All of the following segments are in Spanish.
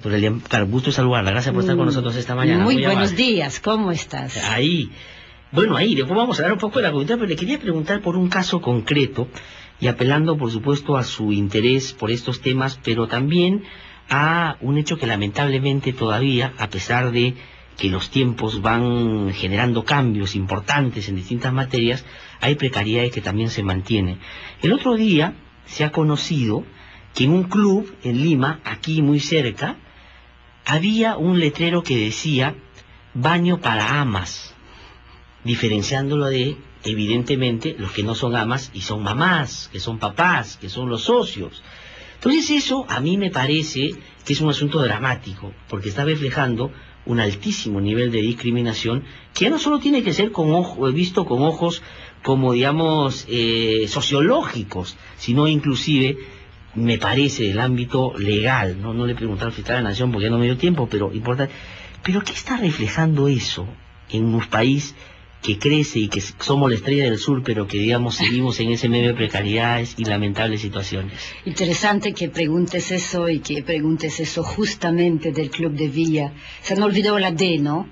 Doctora Elian, claro, gusto saludarla. Gracias por estar con nosotros esta mañana. Muy buenos días, ¿cómo estás? Ahí. Bueno, ahí, después vamos a hablar un poco de la coyuntura, pero le quería preguntar por un caso concreto y apelando, por supuesto, a su interés por estos temas, pero también a un hecho que lamentablemente todavía, a pesar de que los tiempos van generando cambios importantes en distintas materias, hay precariedades que también se mantienen. El otro día se ha conocido que en un club en Lima, aquí muy cerca, había un letrero que decía baño para amas, diferenciándolo de, evidentemente, los que no son amas y son mamás, que son papás, que son los socios. Entonces eso a mí me parece que es un asunto dramático, porque está reflejando un altísimo nivel de discriminación que no solo tiene que ser visto con ojos como, digamos, sociológicos, sino inclusive, me parece, del ámbito legal. No le he preguntado al fiscal de la Nación porque ya no me dio tiempo, pero importante. Pero ¿qué está reflejando eso en un país que crece y que somos la estrella del sur, pero que, digamos, seguimos en ese medio de precariedades y lamentables situaciones? Interesante que preguntes eso y que preguntes eso justamente del Club de Villa. Se han olvidado la D, ¿no?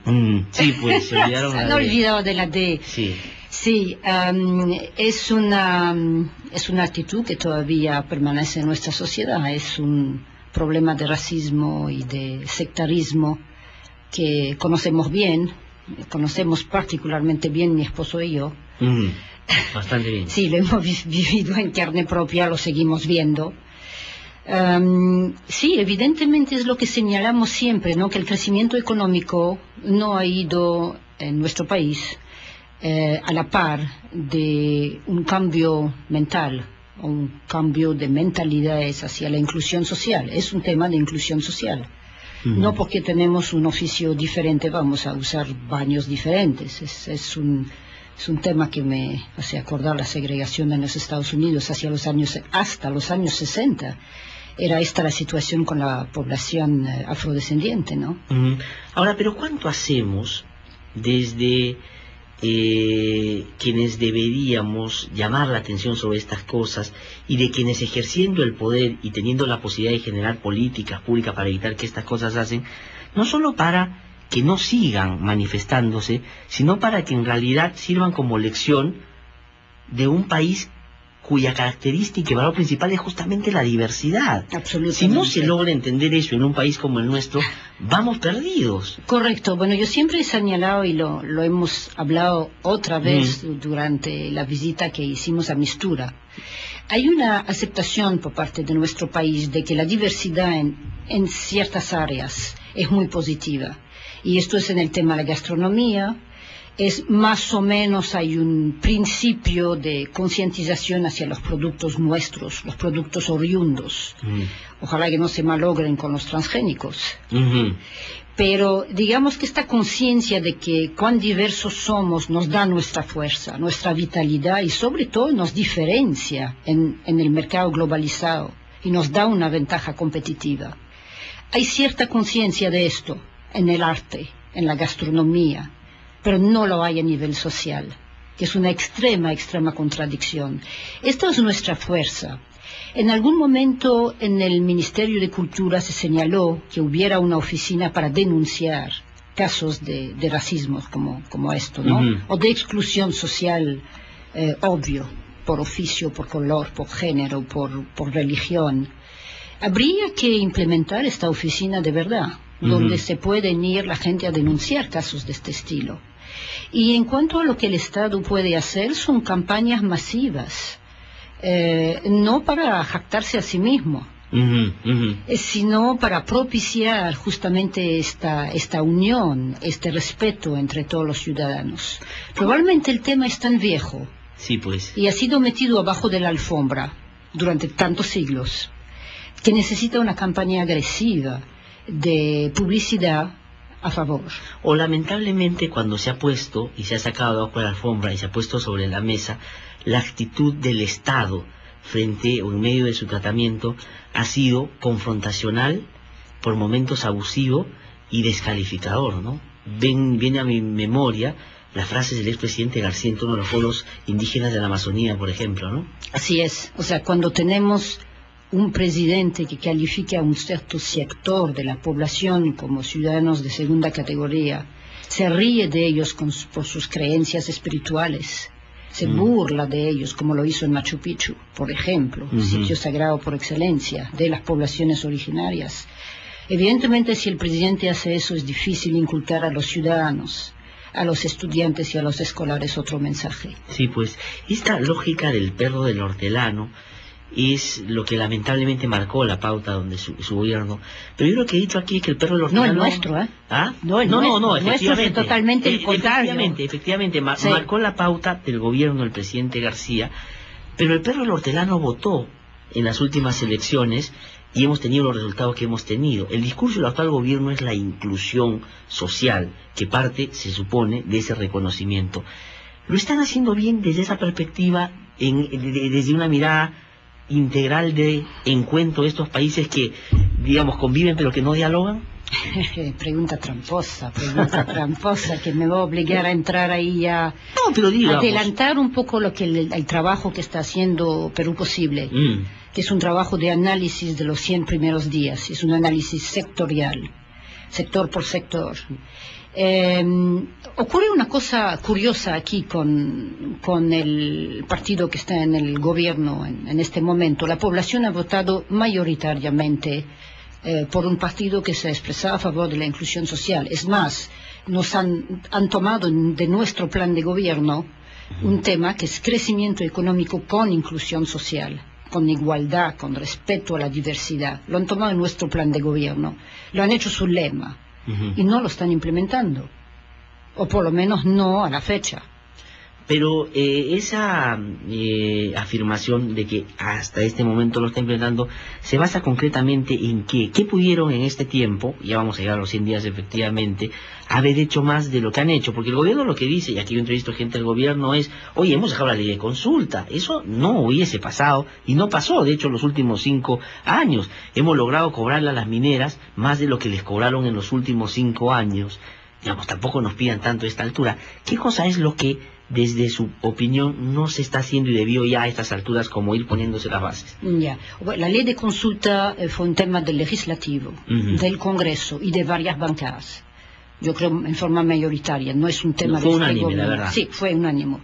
Sí, pues, se olvidaron se la han D. olvidado de la D. Sí. Sí, es una actitud que todavía permanece en nuestra sociedad. Es un problema de racismo y de sectarismo que conocemos bien. Conocemos particularmente bien mi esposo y yo. Bastante bien. Sí, lo hemos vivido en carne propia, lo seguimos viendo. Sí, evidentemente es lo que señalamos siempre, ¿no? Que el crecimiento económico no ha ido en nuestro país a la par de un cambio mental, o un cambio de mentalidades hacia la inclusión social. Es un tema de inclusión social. No porque tenemos un oficio diferente vamos a usar baños diferentes. Es un tema que me hace acordar la segregación en los Estados Unidos hasta los años 60. Era esta la situación con la población afrodescendiente, ¿no? Ahora, pero ¿cuánto hacemos desde quienes deberíamos llamar la atención sobre estas cosas y de quienes ejerciendo el poder y teniendo la posibilidad de generar políticas públicas para evitar que estas cosas hacen, no solo para que no sigan manifestándose, sino para que en realidad sirvan como lección de un país cuya característica y valor principal es justamente la diversidad? Absolutamente. Si no se logra entender eso en un país como el nuestro, vamos perdidos. Correcto. Bueno, yo siempre he señalado y lo hemos hablado otra vez durante la visita que hicimos a Mistura. Hay una aceptación por parte de nuestro país de que la diversidad en ciertas áreas es muy positiva. Y esto es en el tema de la gastronomía. Es más o menos, hay un principio de concientización hacia los productos nuestros, los productos oriundos. Ojalá que no se malogren con los transgénicos. Pero digamos que esta conciencia de que cuán diversos somos nos da nuestra fuerza, nuestra vitalidad y sobre todo nos diferencia en el mercado globalizado y nos da una ventaja competitiva. Hay cierta conciencia de esto en el arte, en la gastronomía, pero no lo hay a nivel social, que es una extrema contradicción. Esta es nuestra fuerza. En algún momento en el Ministerio de Cultura se señaló que hubiera una oficina para denunciar casos de racismo como esto, ¿no? O de exclusión social, obvio, por oficio, por color, por género, por religión. Habría que implementar esta oficina de verdad, donde se pueden ir la gente a denunciar casos de este estilo. Y en cuanto a lo que el Estado puede hacer, son campañas masivas, no para jactarse a sí mismo, sino para propiciar justamente esta unión, este respeto entre todos los ciudadanos. Probablemente el tema es tan viejo y ha sido metido abajo de la alfombra durante tantos siglos que necesita una campaña agresiva de publicidad a favor. O lamentablemente cuando se ha puesto y se ha sacado debajo de la alfombra y se ha puesto sobre la mesa, la actitud del Estado frente o en medio de su tratamiento ha sido confrontacional, por momentos abusivo y descalificador, ¿no? Viene a mi memoria las frases del expresidente García en torno a los pueblos indígenas de la Amazonía, por ejemplo, ¿no? Así es. O sea, cuando tenemos un presidente que califique a un cierto sector de la población como ciudadanos de segunda categoría, se ríe de ellos por sus creencias espirituales, se burla de ellos, como lo hizo en Machu Picchu, por ejemplo, sitio sagrado por excelencia de las poblaciones originarias. Evidentemente, si el presidente hace eso, es difícil inculcar a los ciudadanos, a los estudiantes y a los escolares otro mensaje. Sí, pues esta lógica del perro del hortelano es lo que lamentablemente marcó la pauta donde su gobierno. Pero yo lo que he dicho aquí es que el perro del hortelano... No el nuestro, ¿eh? ¿Ah? No, efectivamente. Es totalmente el contrario. Efectivamente, sí. Marcó la pauta del gobierno del presidente García, pero el perro del hortelano votó en las últimas elecciones y hemos tenido los resultados que hemos tenido. El discurso del actual gobierno es la inclusión social, que parte, se supone, de ese reconocimiento. Lo están haciendo bien desde esa perspectiva, desde una mirada integral de encuentro de estos países que, digamos, conviven pero que no dialogan. Pregunta tramposa, que me va a obligar a entrar ahí a adelantar un poco lo que el trabajo que está haciendo Perú Posible, que es un trabajo de análisis de los 100 primeros días, es un análisis sectorial, sector por sector. Ocurre una cosa curiosa aquí con el partido que está en el gobierno en este momento. La población ha votado mayoritariamente por un partido que se ha expresado a favor de la inclusión social. Es más, nos han tomado de nuestro plan de gobierno un tema que es crecimiento económico con inclusión social, con igualdad, con respeto a la diversidad. Lo han tomado en nuestro plan de gobierno, lo han hecho su lema. Y no lo están implementando, o por lo menos no a la fecha. Pero esa afirmación de que hasta este momento lo está implementando, ¿se basa concretamente en qué? ¿Qué pudieron en este tiempo, ya vamos a llegar a los 100 días efectivamente, haber hecho más de lo que han hecho? Porque el gobierno lo que dice, y aquí yo entrevisto gente del gobierno, es, oye, hemos dejado la ley de consulta. Eso no hubiese pasado, y no pasó, de hecho, los últimos 5 años. Hemos logrado cobrarle a las mineras más de lo que les cobraron en los últimos 5 años. Digamos, tampoco nos pidan tanto a esta altura. ¿Qué cosa es lo que, desde su opinión, no se está haciendo y debió ya a estas alturas como ir poniéndose las bases? Ya, la ley de consulta fue un tema del legislativo, del Congreso y de varias bancadas. Yo creo en forma mayoritaria, no es un tema de este gobierno. La verdad. Sí, fue unánime.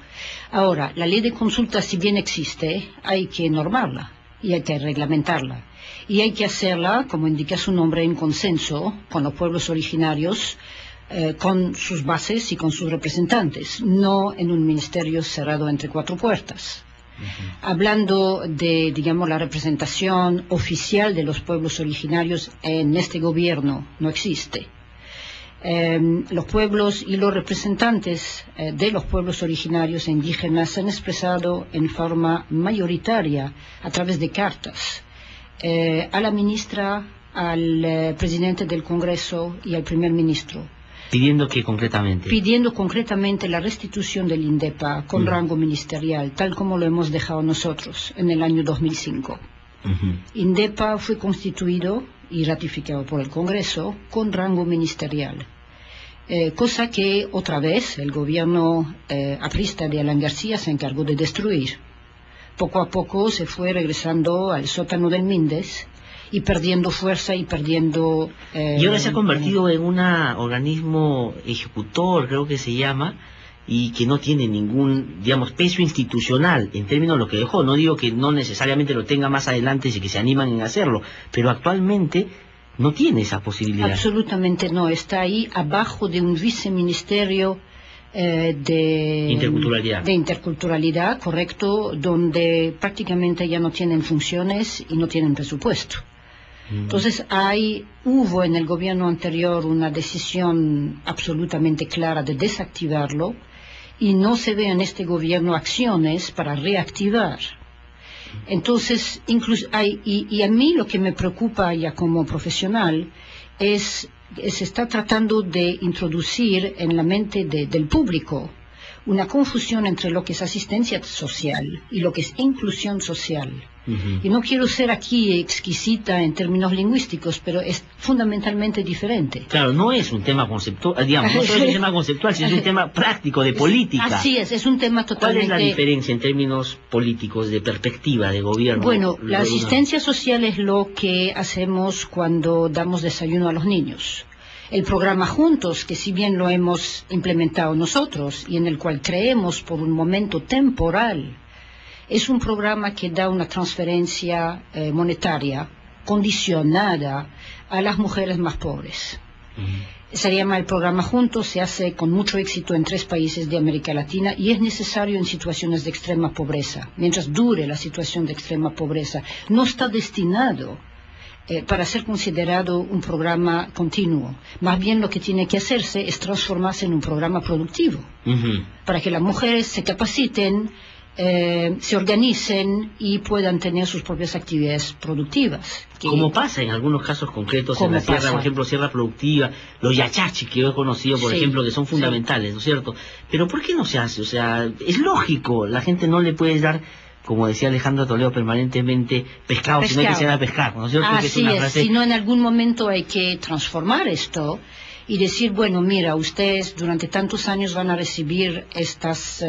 Ahora, la ley de consulta, si bien existe, hay que normarla y hay que reglamentarla. Y hay que hacerla, como indica su nombre, en consenso con los pueblos originarios, con sus bases y con sus representantes, no en un ministerio cerrado entre 4 puertas. Hablando de, digamos, la representación oficial de los pueblos originarios en este gobierno, no existe. Los pueblos y los representantes de los pueblos originarios e indígenas se han expresado en forma mayoritaria a través de cartas a la ministra, al presidente del Congreso y al primer ministro. ¿Pidiendo qué concretamente? Pidiendo concretamente la restitución del INDEPA con rango ministerial, tal como lo hemos dejado nosotros en el año 2005. INDEPA fue constituido y ratificado por el Congreso con rango ministerial, cosa que otra vez el gobierno aprista de Alan García se encargó de destruir. Poco a poco se fue regresando al sótano del Mindes y perdiendo fuerza y perdiendo... y ahora se ha convertido en un organismo ejecutor, creo que se llama, y que no tiene ningún, digamos, peso institucional en términos de lo que dejó. No digo que no necesariamente lo tenga más adelante si que se animan en hacerlo, pero actualmente no tiene esa posibilidad. Absolutamente no, está ahí abajo de un viceministerio de interculturalidad, correcto, donde prácticamente ya no tienen funciones y no tienen presupuesto. Entonces hubo en el gobierno anterior una decisión absolutamente clara de desactivarlo y no se ve en este gobierno acciones para reactivar. Entonces, y a mí lo que me preocupa ya como profesional es se está tratando de introducir en la mente del público una confusión entre lo que es asistencia social y lo que es inclusión social. Y no quiero ser aquí exquisita en términos lingüísticos, pero es fundamentalmente diferente. Claro, no es un tema conceptual, digamos, no solo es un tema conceptual, sino es un tema práctico, de política. Así es un tema totalmente... ¿Cuál es la diferencia en términos políticos, de perspectiva, de gobierno? Bueno, la asistencia social es lo que hacemos cuando damos desayuno a los niños. El programa Juntos, que si bien lo hemos implementado nosotros y en el cual creemos por un momento temporal, es un programa que da una transferencia monetaria condicionada a las mujeres más pobres. Se llama el programa Juntos, se hace con mucho éxito en 3 países de América Latina y es necesario en situaciones de extrema pobreza. Mientras dure la situación de extrema pobreza, no está destinado para ser considerado un programa continuo. Más bien lo que tiene que hacerse es transformarse en un programa productivo, para que las mujeres se capaciten, se organicen y puedan tener sus propias actividades productivas. Como pasa en algunos casos concretos en la sierra, por ejemplo, sierra productiva, los yachachi que yo he conocido, por ejemplo, que son fundamentales, ¿no es cierto? Pero ¿por qué no se hace? O sea, es lógico, la gente no le puedes dar, como decía Alejandro Toledo permanentemente, pescado, sino que se da pescar, ¿no es cierto? Así es, si no en algún momento hay que transformar esto y decir, bueno, mira, ustedes durante tantos años van a recibir estas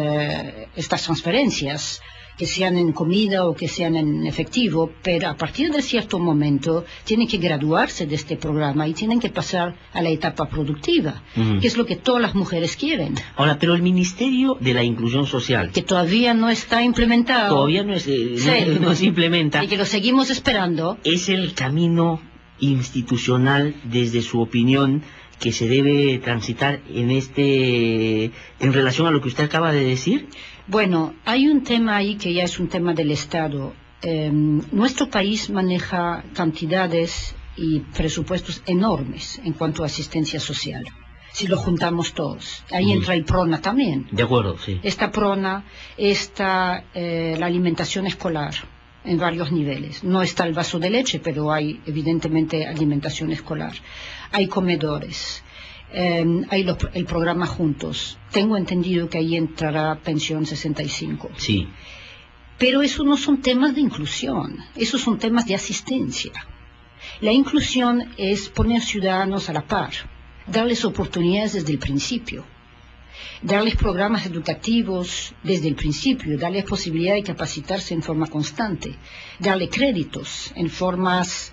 transferencias, que sean en comida o que sean en efectivo, pero a partir de cierto momento tienen que graduarse de este programa y tienen que pasar a la etapa productiva, que es lo que todas las mujeres quieren. Ahora, pero el Ministerio de la Inclusión Social, que todavía no está implementado, todavía no se implementa, y que lo seguimos esperando, es el camino institucional, desde su opinión, que se debe transitar en relación a lo que usted acaba de decir? Bueno, hay un tema ahí que ya es un tema del Estado. Nuestro país maneja cantidades y presupuestos enormes en cuanto a asistencia social, si lo juntamos todos. Ahí entra el PRONA también. De acuerdo, sí. Esta PRONA, está la alimentación escolar en varios niveles. No está el vaso de leche, pero hay evidentemente alimentación escolar. Hay comedores. Hay el programa Juntos. Tengo entendido que ahí entrará pensión 65. Sí. Pero eso no son temas de inclusión, esos son temas de asistencia. La inclusión es poner ciudadanos a la par, darles oportunidades desde el principio, darles programas educativos desde el principio, darles posibilidad de capacitarse en forma constante, darle créditos en formas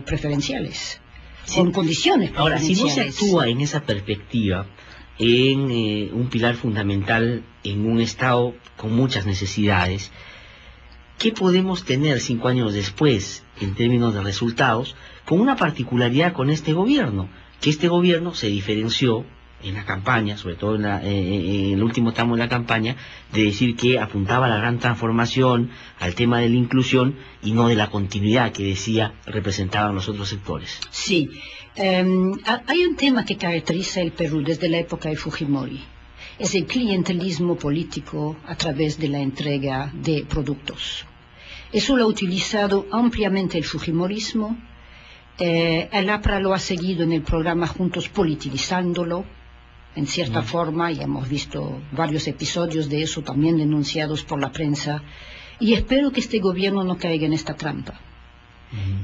preferenciales. Sí. Con condiciones preferenciales. Ahora, si no se actúa en esa perspectiva, en un pilar fundamental, en un Estado con muchas necesidades, ¿qué podemos tener 5 años después, en términos de resultados, con una particularidad con este gobierno? Que este gobierno se diferenció en la campaña, sobre todo en el último tramo de la campaña, de decir que apuntaba a la gran transformación, al tema de la inclusión y no de la continuidad que decía representaban los otros sectores. Sí, hay un tema que caracteriza el Perú desde la época de Fujimori, es el clientelismo político a través de la entrega de productos. Eso lo ha utilizado ampliamente el fujimorismo, el APRA lo ha seguido en el programa Juntos politizándolo, en cierta forma, y hemos visto varios episodios de eso también denunciados por la prensa, y espero que este gobierno no caiga en esta trampa.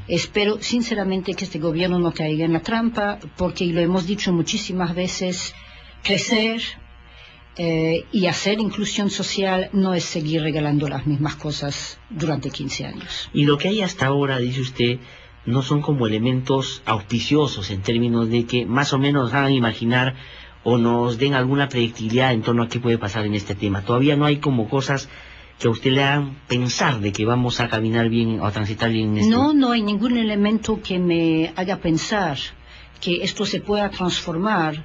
Espero sinceramente que este gobierno no caiga en la trampa, porque, y lo hemos dicho muchísimas veces, crecer y hacer inclusión social no es seguir regalando las mismas cosas durante 15 años. Y lo que hay hasta ahora, dice usted, no son como elementos auspiciosos en términos de que más o menos hagan imaginar o nos den alguna predictibilidad en torno a qué puede pasar en este tema. Todavía no hay como cosas que a usted le hagan pensar de que vamos a caminar bien o a transitar bien en esto. No hay ningún elemento que me haga pensar que esto se pueda transformar,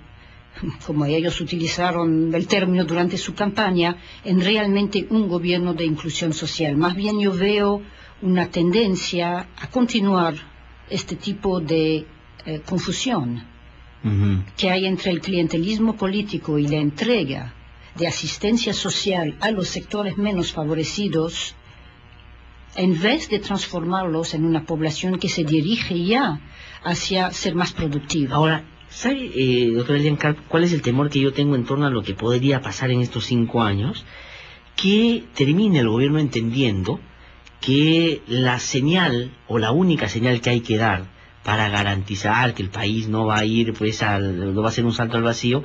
como ellos utilizaron el término durante su campaña, en realmente un gobierno de inclusión social. Más bien yo veo una tendencia a continuar este tipo de confusión que hay entre el clientelismo político y la entrega de asistencia social a los sectores menos favorecidos, en vez de transformarlos en una población que se dirige ya hacia ser más productiva. Ahora, ¿sabe, doctor Elian Karp, cuál es el temor que yo tengo en torno a lo que podría pasar en estos 5 años? Que termine el gobierno entendiendo que la señal o la única señal que hay que dar para garantizar que el país no va a ir pues no va a ser un salto al vacío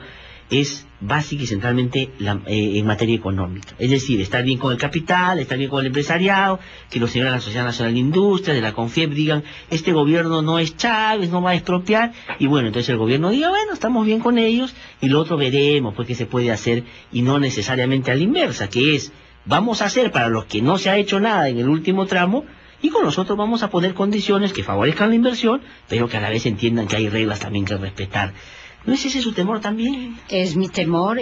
es básica y centralmente en materia económica. Es decir, estar bien con el capital, estar bien con el empresariado, que los señores de la Sociedad Nacional de Industria, de la CONFIEP digan, este gobierno no es Chávez, no va a expropiar, y bueno, entonces el gobierno diga, bueno, estamos bien con ellos, y lo otro veremos, pues qué se puede hacer, y no necesariamente a la inversa, que es, vamos a hacer para los que no se ha hecho nada en el último tramo, y con nosotros vamos a poner condiciones que favorezcan la inversión, pero que a la vez entiendan que hay reglas también que respetar. ¿No es ese su temor también? Es mi temor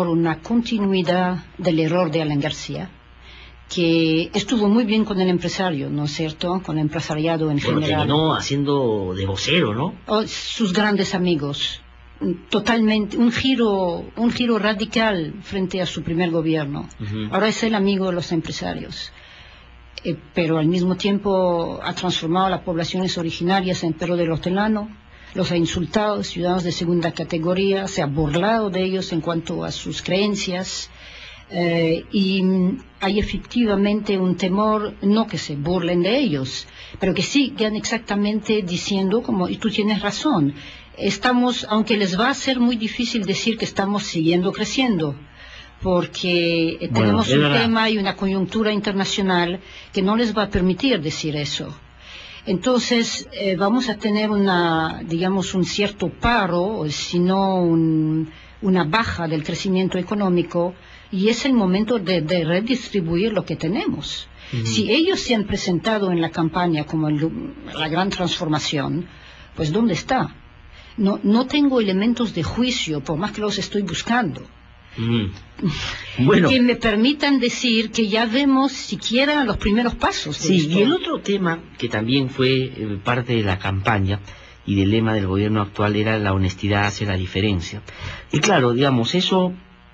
una continuidad del error de Alan García, que estuvo muy bien con el empresario, ¿no es cierto? Con el empresariado en general. Terminó haciendo de vocero, ¿no? Sus grandes amigos, totalmente, un giro radical frente a su primer gobierno. Ahora es el amigo de los empresarios. Pero al mismo tiempo ha transformado a las poblaciones originarias en perro del hortelano, los ha insultado, ciudadanos de segunda categoría, se ha burlado de ellos en cuanto a sus creencias, y hay efectivamente un temor, no que se burlen de ellos, pero que sigan exactamente diciendo, y tú tienes razón, aunque les va a ser muy difícil decir que estamos siguiendo creciendo, porque tenemos un tema y una coyuntura internacional que no les va a permitir decir eso. Entonces vamos a tener un cierto paro, o si no una baja del crecimiento económico, y es el momento de redistribuir lo que tenemos. Si ellos se han presentado en la campaña como la gran transformación, pues ¿dónde está? No tengo elementos de juicio, por más que los estoy buscando. Bueno, que me permitan decir que ya vemos siquiera los primeros pasos de esto. Y el otro tema que también fue parte de la campaña y del lema del gobierno actual era la honestidad hace la diferencia. Y claro, digamos, eso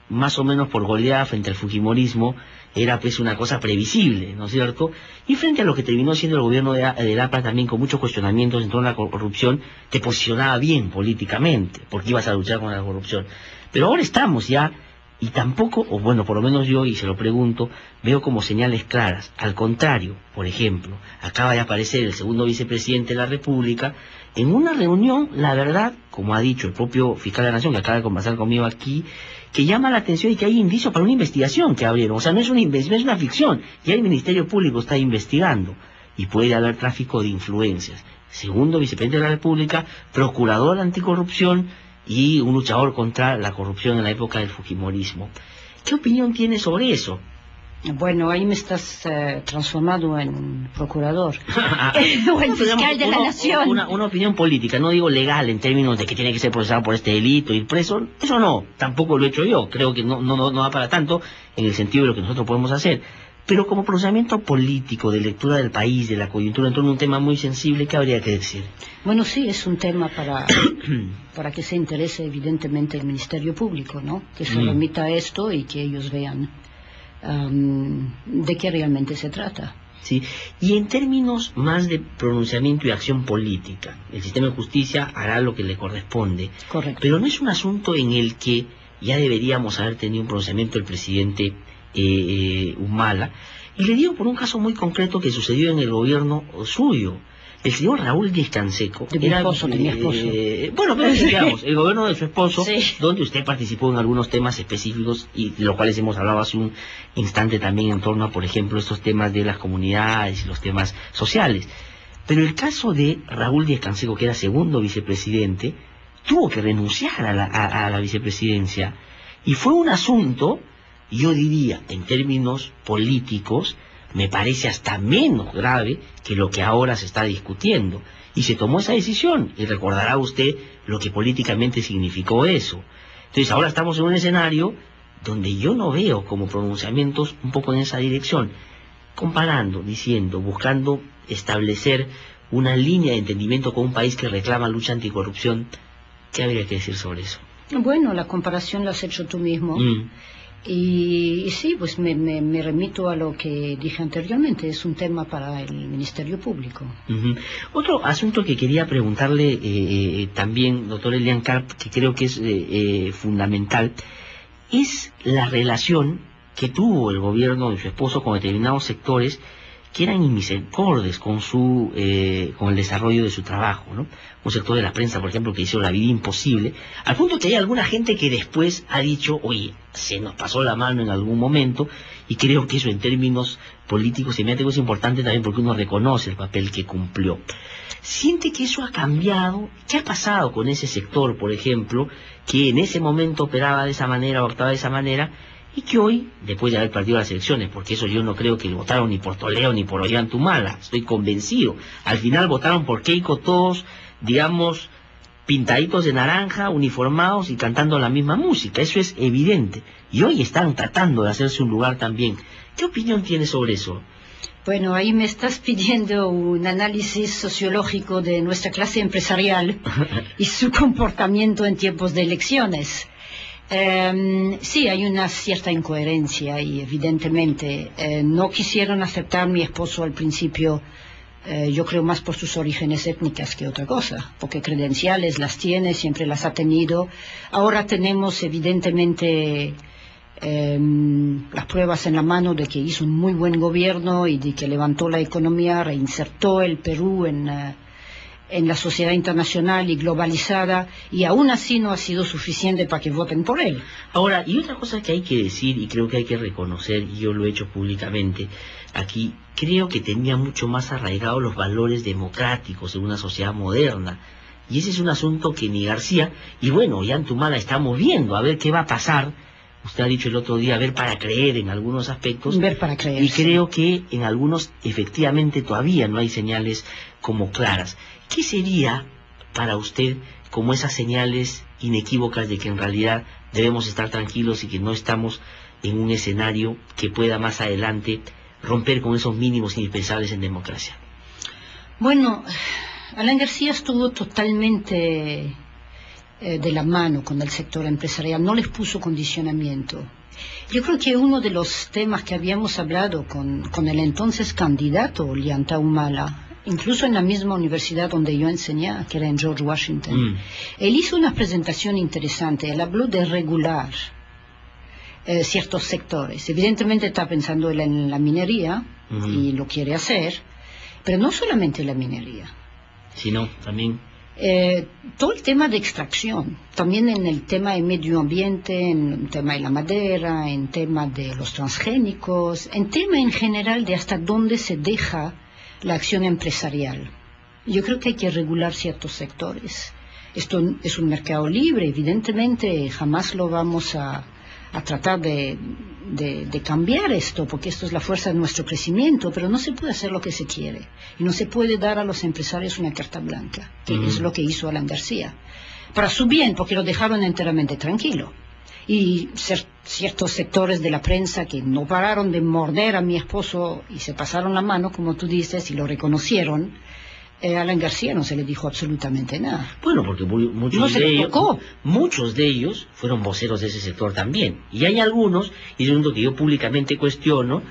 más o menos por goleada frente al fujimorismo era pues una cosa previsible, ¿no es cierto? Y frente a lo que terminó siendo el gobierno de Lapra también con muchos cuestionamientos en torno a la corrupción, te posicionaba bien políticamente, porque ibas a luchar con la corrupción. Pero ahora estamos ya, y tampoco, o bueno, por lo menos yo, y se lo pregunto, veo como señales claras. Al contrario, por ejemplo, acaba de aparecer el segundo vicepresidente de la República en una reunión, la verdad, como ha dicho el propio fiscal de la Nación, que acaba de conversar conmigo aquí, que llama la atención y que hay indicios para una investigación que abrieron. O sea, no es una ficción, ya el Ministerio Público está investigando y puede haber tráfico de influencias. Segundo vicepresidente de la República, procurador anticorrupción y un luchador contra la corrupción en la época del fujimorismo. ¿Qué opinión tiene sobre eso? Bueno, ahí me estás transformando en procurador o en fiscal de la Nación. Una opinión política, no digo legal en términos de que tiene que ser procesado por este delito, ir preso, eso no, tampoco lo he hecho yo, creo que no va para tanto en el sentido de lo que nosotros podemos hacer. Pero como procesamiento político, de lectura del país, de la coyuntura, en torno a un tema muy sensible, ¿qué habría que decir? Bueno, sí, es un tema para que se interese evidentemente el Ministerio Público, ¿no? Que se remita a esto y que ellos vean de qué realmente se trata. Sí, y en términos más de pronunciamiento y acción política, el sistema de justicia hará lo que le corresponde. Correcto. Pero no es un asunto en el que ya deberíamos haber tenido un pronunciamiento del presidente Humala, y le digo por un caso muy concreto que sucedió en el gobierno suyo. El señor Raúl Díez Canseco de mi esposo. Bueno, pero digamos, el gobierno de su esposo, sí, donde usted participó en algunos temas específicos y de los cuales hemos hablado hace un instante también en torno a, por ejemplo, estos temas de las comunidades y los temas sociales. Pero el caso de Raúl Díez Canseco, que era segundo vicepresidente, tuvo que renunciar a la vicepresidencia, y fue un asunto, yo diría, en términos políticos, me parece hasta menos grave que lo que ahora se está discutiendo. Y se tomó esa decisión, y recordará usted lo que políticamente significó eso. Entonces ahora estamos en un escenario donde yo no veo como pronunciamientos un poco en esa dirección, comparando, diciendo, buscando establecer una línea de entendimiento con un país que reclama lucha anticorrupción. ¿Qué habría que decir sobre eso? Bueno, la comparación la has hecho tú mismo. Y sí, pues me remito a lo que dije anteriormente, es un tema para el Ministerio Público. Otro asunto que quería preguntarle también, doctor Elian Karp, que creo que es fundamental, es la relación que tuvo el gobierno de su esposo con determinados sectores que eran inmisericordes con con el desarrollo de su trabajo, ¿no? Un sector de la prensa, por ejemplo, que hizo la vida imposible, al punto que hay alguna gente que después ha dicho, oye, se nos pasó la mano en algún momento, y creo que eso en términos políticos y mediáticos es importante también porque uno reconoce el papel que cumplió. ¿Siente que eso ha cambiado? ¿Qué ha pasado con ese sector, por ejemplo, que en ese momento operaba de esa manera o actuaba de esa manera, y que hoy, después de haber perdido las elecciones, porque eso yo no creo que votaron ni por Toledo ni por Ollantumala, estoy convencido, al final votaron por Keiko todos, digamos, pintaditos de naranja, uniformados y cantando la misma música, eso es evidente, y hoy están tratando de hacerse un lugar también. ¿Qué opinión tiene sobre eso? Bueno, ahí me estás pidiendo un análisis sociológico de nuestra clase empresarial y su comportamiento en tiempos de elecciones. Sí, hay una cierta incoherencia y evidentemente no quisieron aceptar mi esposo al principio, yo creo más por sus orígenes étnicas que otra cosa, porque credenciales las tiene, siempre las ha tenido. Ahora tenemos evidentemente las pruebas en la mano de que hizo un muy buen gobierno y de que levantó la economía, reinsertó el Perú en la sociedad internacional y globalizada, y aún así no ha sido suficiente para que voten por él. Ahora, y otra cosa que hay que decir, y creo que hay que reconocer, y yo lo he hecho públicamente aquí, creo que tenía mucho más arraigados los valores democráticos en una sociedad moderna, y ese es un asunto que ni García, y bueno, Ollantumala estamos viendo, a ver qué va a pasar. Usted ha dicho el otro día, ver para creer en algunos aspectos. Ver para creer. Y creo que en algunos efectivamente todavía no hay señales como claras. ¿Qué sería para usted como esas señales inequívocas de que en realidad debemos estar tranquilos y que no estamos en un escenario que pueda más adelante romper con esos mínimos indispensables en democracia? Bueno, Alan García estuvo totalmente de la mano con el sector empresarial, no les puso condicionamiento. Yo creo que uno de los temas que habíamos hablado con el entonces candidato Ollantumala, incluso en la misma universidad donde yo enseñaba, que era en George Washington, él hizo una presentación interesante. Él habló de regular ciertos sectores. Evidentemente está pensando él en la minería y lo quiere hacer, pero no solamente la minería, sino también todo el tema de extracción, también en el tema de medio ambiente, en el tema de la madera, en tema de los transgénicos, en tema en general de hasta dónde se deja la acción empresarial. Yo creo que hay que regular ciertos sectores. Esto es un mercado libre, evidentemente jamás lo vamos a tratar de cambiar esto, porque esto es la fuerza de nuestro crecimiento, pero no se puede hacer lo que se quiere. Y no se puede dar a los empresarios una carta blanca, que es lo que hizo Alan García. Para su bien, porque lo dejaron enteramente tranquilo. Y ciertos sectores de la prensa que no pararon de morder a mi esposo y se pasaron la mano, como tú dices, y lo reconocieron, a Alan García no se le dijo absolutamente nada. Bueno, porque muchos de ellos fueron voceros de ese sector también. Y hay algunos, y es un punto que yo públicamente cuestiono,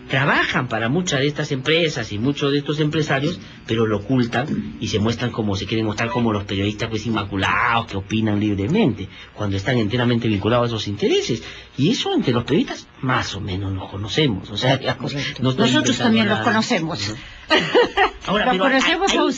trabajan para muchas de estas empresas y muchos de estos empresarios, pero lo ocultan y se muestran como se quieren mostrar como los periodistas pues inmaculados que opinan libremente, cuando están enteramente vinculados a esos intereses. Y eso entre los periodistas más o menos nos conocemos. O sea, digamos, nosotros también los conocemos. Ahora, pero hay,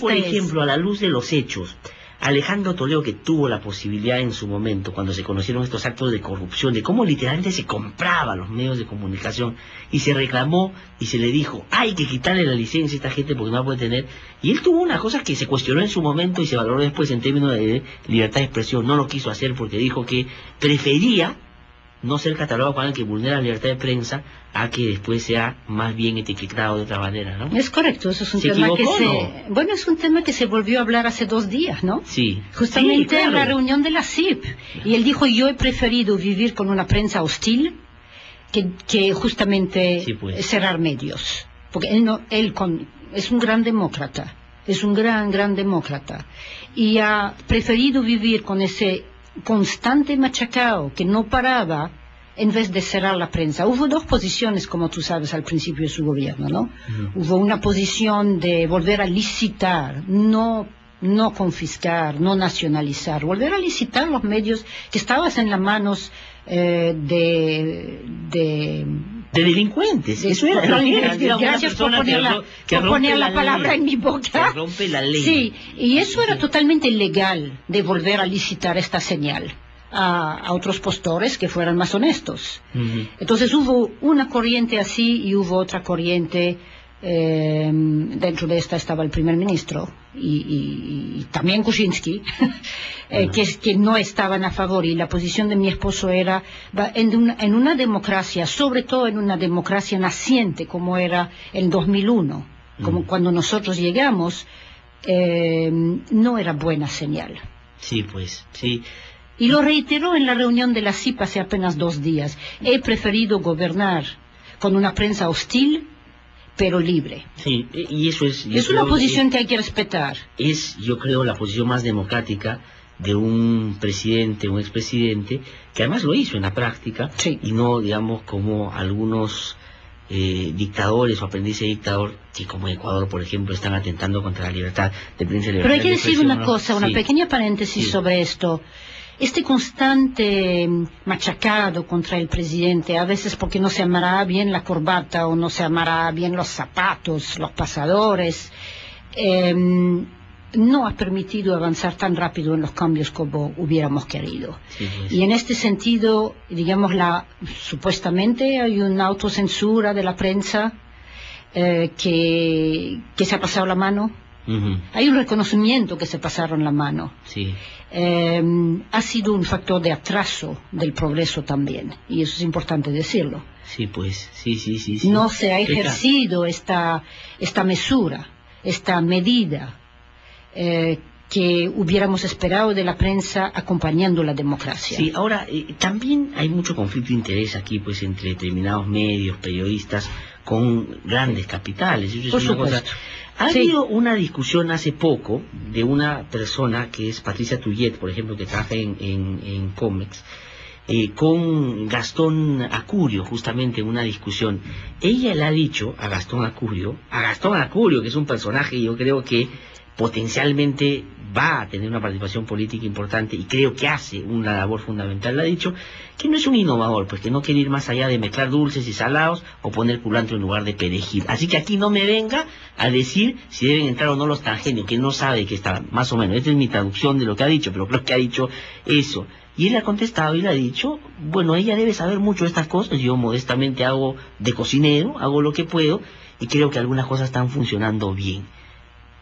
por ejemplo, a la luz de los hechos, Alejandro Toledo, que tuvo la posibilidad en su momento, cuando se conocieron estos actos de corrupción, de cómo literalmente se compraba los medios de comunicación, y se reclamó y se le dijo, hay que quitarle la licencia a esta gente porque no la puede tener, y él tuvo una cosa que se cuestionó en su momento y se valoró después en términos de libertad de expresión. No lo quiso hacer porque dijo que prefería no ser catalogado como alguien que vulnera la libertad de prensa a que después sea más bien etiquetado de otra manera, ¿no? Es correcto, eso es un tema que Bueno, es un tema que se volvió a hablar hace 2 días, ¿no? Sí. Justamente sí, claro. En la reunión de la CIP. Y él dijo, yo he preferido vivir con una prensa hostil que justamente sí, pues. cerrar medios. Porque es un gran demócrata, es un gran demócrata. Y ha preferido vivir con ese constante machacao que no paraba en vez de cerrar la prensa. Hubo 2 posiciones, como tú sabes, al principio de su gobierno, ¿no? Hubo una posición de volver a licitar, no confiscar, no nacionalizar, volver a licitar los medios que estaban en las manos de De delincuentes. Eso era, gracias por poner la palabra en mi boca. Que rompe la ley. Sí, y eso era totalmente ilegal de volver a licitar esta señal a otros postores que fueran más honestos. Entonces hubo una corriente así y hubo otra corriente. Dentro de esta estaba el primer ministro y también Kuczynski, que no estaban a favor, y la posición de mi esposo era en una democracia, sobre todo en una democracia naciente como era en 2001, como cuando nosotros llegamos, no era buena señal. Sí, pues, sí. Y lo reiteró en la reunión de la CIP hace apenas 2 días. He preferido gobernar con una prensa hostil pero libre. Sí, y eso es... Es una posición que hay que respetar. Es, yo creo, la posición más democrática de un presidente, un expresidente, que además lo hizo en la práctica, sí. Y no, digamos, como algunos dictadores o aprendices de dictador, que como Ecuador, por ejemplo, están atentando contra la libertad de prensa y libertad. Pero hay que decir una ¿no? cosa, una sí. pequeña paréntesis sí. sobre esto. Este constante machacado contra el presidente, a veces porque no se amará bien la corbata o no se amará bien los zapatos, los pasadores, no ha permitido avanzar tan rápido en los cambios como hubiéramos querido. Sí, pues. Y en este sentido, digamos, supuestamente hay una autocensura de la prensa que se ha pasado la mano. Hay un reconocimiento que se pasaron la mano. Sí. Ha sido un factor de atraso del progreso también, y eso es importante decirlo. Sí, pues, sí. No se ha ejercido esta mesura, esta medida que hubiéramos esperado de la prensa acompañando la democracia. Sí, ahora, también hay mucho conflicto de interés aquí, pues, entre determinados medios, periodistas, con grandes capitales. Eso es Por una supuesto. cosa. Ha habido una discusión hace poco de una persona que es Patricia Tuyet, por ejemplo, que trabaja en Comex, con Gastón Acurio, justamente en una discusión. Ella le ha dicho a Gastón Acurio, que es un personaje, yo creo que potencialmente va a tener una participación política importante y creo que hace una labor fundamental, le ha dicho que no es un innovador, pues que no quiere ir más allá de mezclar dulces y salados o poner culantro en lugar de perejil. Así que aquí no me venga a decir si deben entrar o no los transgénicos, que no sabe que está, más o menos. Esta es mi traducción de lo que ha dicho, pero creo que ha dicho eso. Y él ha contestado y le ha dicho, bueno, ella debe saber mucho de estas cosas, yo modestamente hago de cocinero, hago lo que puedo y creo que algunas cosas están funcionando bien.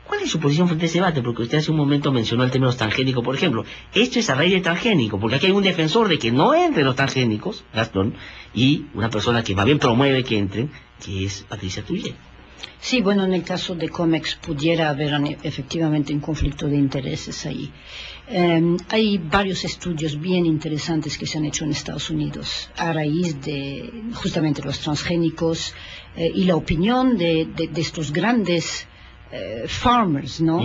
¿Cuál es su posición frente a ese debate? Porque usted hace un momento mencionó el tema de los transgénicos, por ejemplo. Esto es a raíz de transgénico, porque aquí hay un defensor de que no entren los transgénicos, Gastón, y una persona que más bien promueve que entren, que es Patricia Tuyet. Sí, bueno, en el caso de Comex pudiera haber efectivamente un conflicto de intereses ahí. Hay varios estudios bien interesantes que se han hecho en Estados Unidos a raíz de justamente los transgénicos y la opinión de estos grandes farmers, ¿no?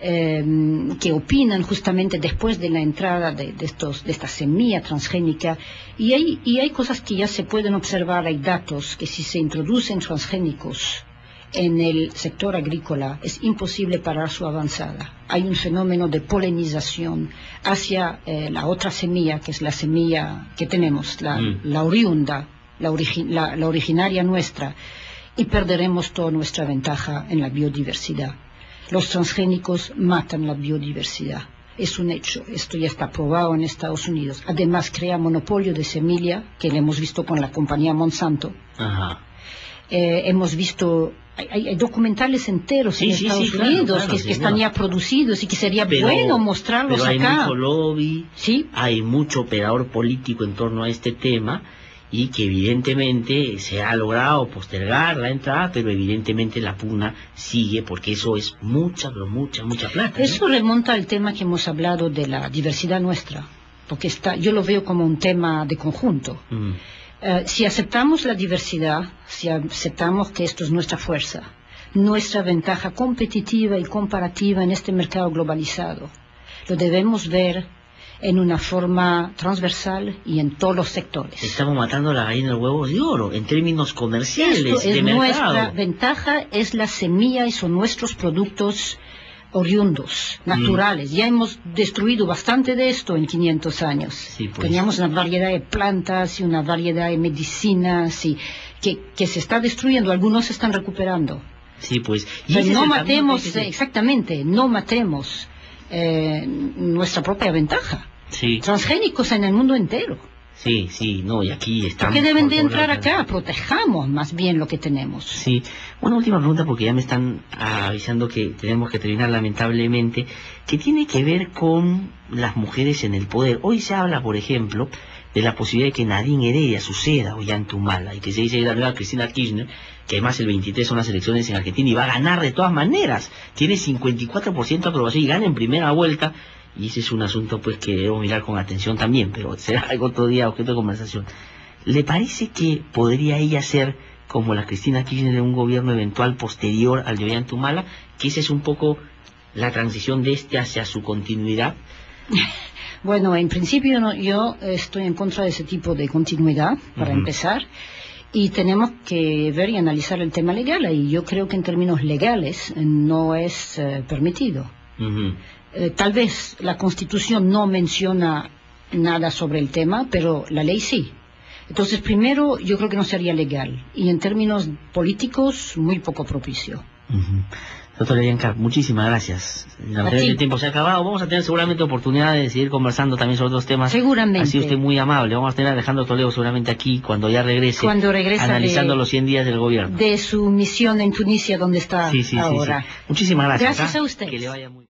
Que opinan justamente después de la entrada de esta semilla transgénica, y hay cosas que ya se pueden observar. Hay datos que si se introducen transgénicos en el sector agrícola es imposible parar su avanzada. Hay un fenómeno de polinización hacia la otra semilla, que es la semilla que tenemos, la oriunda, la originaria nuestra, y perderemos toda nuestra ventaja en la biodiversidad. Los transgénicos matan la biodiversidad. Es un hecho. Esto ya está probado en Estados Unidos. Además, crea monopolio de semilla, que lo hemos visto con la compañía Monsanto. Ajá. Hemos visto... Hay documentales enteros en Estados Unidos claro, que están ya producidos y que sería bueno mostrarlos acá. Pero hay mucho lobby, ¿sí? Hay mucho operador político en torno a este tema, y que evidentemente se ha logrado postergar la entrada, pero evidentemente la pugna sigue, porque eso es mucha plata. Eso remonta al tema que hemos hablado de la diversidad nuestra, porque yo lo veo como un tema de conjunto. Si aceptamos la diversidad, si aceptamos que esto es nuestra fuerza, nuestra ventaja competitiva y comparativa en este mercado globalizado, lo debemos ver en una forma transversal y en todos los sectores. Estamos matando la gallina de los huevos de oro en términos comerciales. Esto es de nuestra mercado. Ventaja, es la semilla y son nuestros productos oriundos, naturales. Ya hemos destruido bastante de esto en 500 años. Sí, pues. Teníamos una variedad de plantas y una variedad de medicinas y que se está destruyendo, algunos se están recuperando. Sí, pues. Y Pero ese es no el camino matemos, que se- exactamente, no matemos nuestra propia ventaja. Sí, Transgénicos en el mundo entero. sí, sí, no, y aquí ¿Por estamos. qué deben por de todos entrar lados. acá? Protejamos más bien lo que tenemos. Sí, una última pregunta porque ya me están avisando que tenemos que terminar lamentablemente, que tiene que ver con las mujeres en el poder. Hoy se habla, por ejemplo, de la posibilidad de que Nadine Heredia suceda Ollanta-Humala y que se dice que la nueva Cristina Kirchner, que además el 23 son las elecciones en Argentina y va a ganar de todas maneras, tiene 54% de aprobación y gana en primera vuelta. Y ese es un asunto pues que debemos mirar con atención también, pero será algo otro día objeto de conversación. ¿Le parece que podría ella ser como la Cristina Kirchner de un gobierno eventual posterior al de Ollanta-Humala? Que esa es un poco la transición de este hacia su continuidad. Bueno, en principio yo estoy en contra de ese tipo de continuidad, para empezar, y tenemos que ver y analizar el tema legal, y yo creo que en términos legales no es permitido. Tal vez la Constitución no menciona nada sobre el tema, pero la ley sí. Entonces, primero, yo creo que no sería legal, y en términos políticos, muy poco propicio. Doctora Bianca, muchísimas gracias. Lamentablemente el tiempo se ha acabado. Vamos a tener seguramente oportunidad de seguir conversando también sobre otros temas. Seguramente. Ha sido usted muy amable. Vamos a tener a Alejandro Toledo seguramente aquí cuando ya regrese. Cuando regresa analizando los 100 días del gobierno. De su misión en Tunisia, donde está Sí, ahora. Muchísimas gracias. Gracias a usted. Que le vaya muy